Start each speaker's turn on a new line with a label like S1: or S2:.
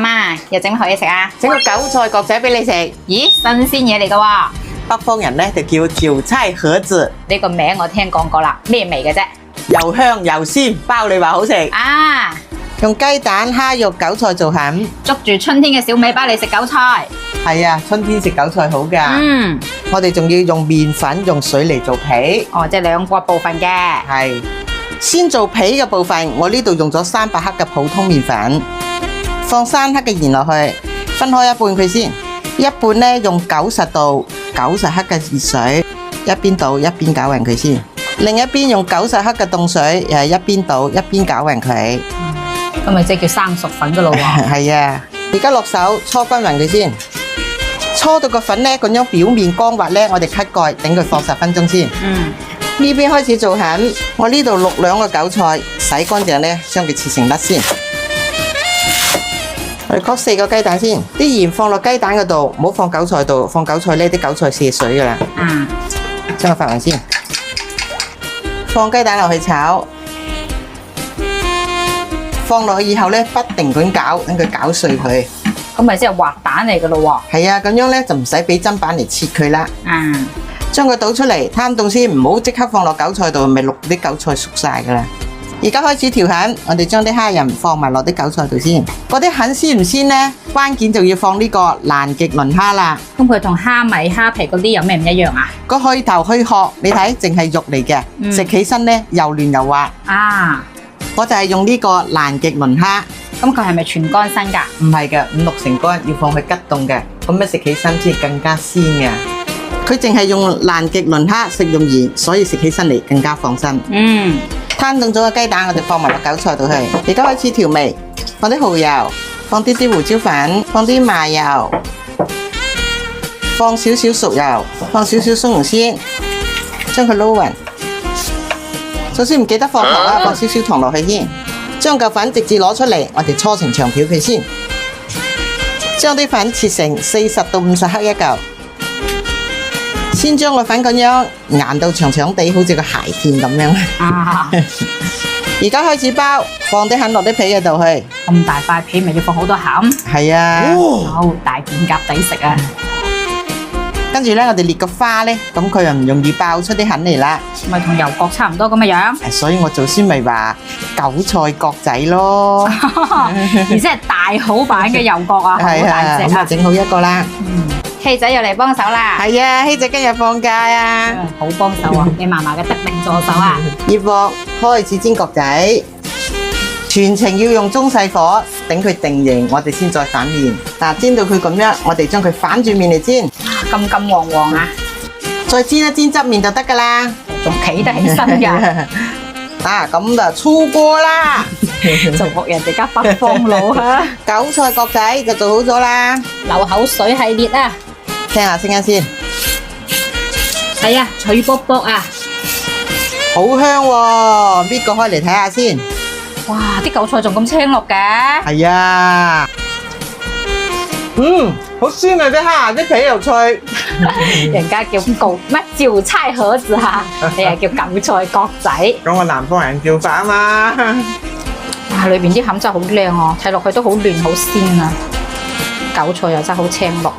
S1: 媽，又整乜好嘢食啊？
S2: 整個韭菜角仔俾你食。
S1: 咦，新鮮嘢嚟噶喎！
S2: 北方人咧就叫韭菜盒子，
S1: 呢個名我聽講過啦，咩味嘅啫？
S2: 又香又鮮，包你話好食。
S1: 啊，
S2: 用雞蛋、蝦肉、韭菜做餡。
S1: 捉住春天嘅小尾巴嚟食韭菜。
S2: 係啊，春天食韭菜好噶。
S1: 嗯，
S2: 我哋仲要用麵粉、用水嚟做皮。
S1: 哦，即係兩個部分嘅。
S2: 係，先做皮嘅部分，我呢度用咗300克嘅普通麵粉，放3克嘅鹽落去，分開一半佢先。一半咧用90度90克嘅熱水，一邊倒一邊攪勻佢先。另一邊用90克嘅凍水，又係一邊倒一邊攪勻佢。
S1: 咁咪即係叫生熟粉噶咯喎。
S2: 係啊，而家落手搓均勻佢先。搓到個粉咧咁樣表面光滑咧，我哋蓋蓋等佢放10分鐘先。
S1: 嗯，
S2: 呢邊開始做餡，我呢度淥2個韭菜，洗乾淨咧，將佢切成粒先。我哋焗4個雞蛋先，啲鹽放落雞蛋嗰度，唔好放韭菜度，放韭菜呢啲韭菜泄水噶啦。
S1: 嗯，
S2: 將佢發勻先，放雞蛋落去炒，放落去以後咧，不停咁攪，等佢攪碎佢。
S1: 咁咪即係滑蛋嚟噶咯喎。
S2: 係啊，咁樣咧就唔使俾砧板嚟切佢啦。
S1: 嗯，
S2: 將佢倒出嚟，攤凍先，唔好即刻放落韭菜度，咪淥啲韭菜熟晒噶啦。而家開始調餡，我哋將啲蝦仁放埋落啲韭菜度先。嗰啲餡鮮唔鮮呢？關鍵就要放呢個蘭極磷蝦啦。
S1: 咁佢同蝦米、蝦皮嗰啲有咩唔一樣啊？
S2: 個去頭去殼，你睇淨係肉嚟嘅，食起身呢又嫩又滑。
S1: 啊，
S2: 我就係用呢個蘭極磷蝦。
S1: 咁佢係咪全乾身㗎？
S2: 唔係嘅，5、6成乾，要放去急凍嘅，咁樣食起身先更加鮮嘅。佢淨係用蘭極磷蝦，食用鹽，所以食起身嚟更加放心。
S1: 嗯。
S2: 攤凍咗個雞蛋，我哋放埋落韭菜度去。而家開始調味，放啲蠔油，放啲胡椒粉，放啲麻油，放少少熟油，放少少松茸先，將佢撈勻。首先唔記得放糖啊，放少少糖落去先。將嚿粉直接攞出嚟，我哋搓成長條佢先。將啲粉切成40到50克一嚿。先將個粉咁樣硬到長長地，好似個鞋墊咁樣。
S1: 啊！
S2: 而家開始包，放啲餡落啲皮嗰度去。
S1: 咁大塊皮咪要放好多餡。
S2: 係啊。
S1: 好大件夾抵食啊！
S2: 跟住咧，我哋列個花咧，咁佢又唔容易爆出啲餡嚟啦。
S1: 咪同油角差唔多咁嘅樣。
S2: 所以我做先咪話韭菜角仔咯。
S1: 而且係大好版嘅油角啊，好大隻
S2: 咁啊，整好一個啦。
S1: 希仔又嚟幫手啦。
S2: 係啊，希仔今日放假啊。
S1: 好幫手啊！你嫲嫲嘅得力助手啊。
S2: 熱鑊開始煎角仔，全程要用中細火，等佢定型，我哋先再反面。嗱，煎到佢咁樣，我哋將佢反轉面嚟煎。
S1: 金金黃黃啊！
S2: 再煎一煎側面就得噶啦。
S1: 仲企得起身㗎。
S2: 啊，咁就出鍋啦！
S1: 做學人哋家北方佬嚇。
S2: 韭菜角仔就做好咗啦。
S1: 流口水系列啊！
S2: 聽下聲音先。
S1: 係啊，脆卜卜啊！
S2: 好香喎，搣個開嚟睇下先。
S1: 哇！啲韭菜仲咁青綠嘅。
S2: 係啊。好鮮啊啲蝦，啲皮又脆。
S1: 人家叫咩韭菜盒子嚇，你係叫韭菜角仔。
S2: 咁我南方人叫法啊嘛。
S1: 哇！裏邊啲餡真係好靚哦，睇落去都好嫩好鮮啊！韭菜又真係好青綠。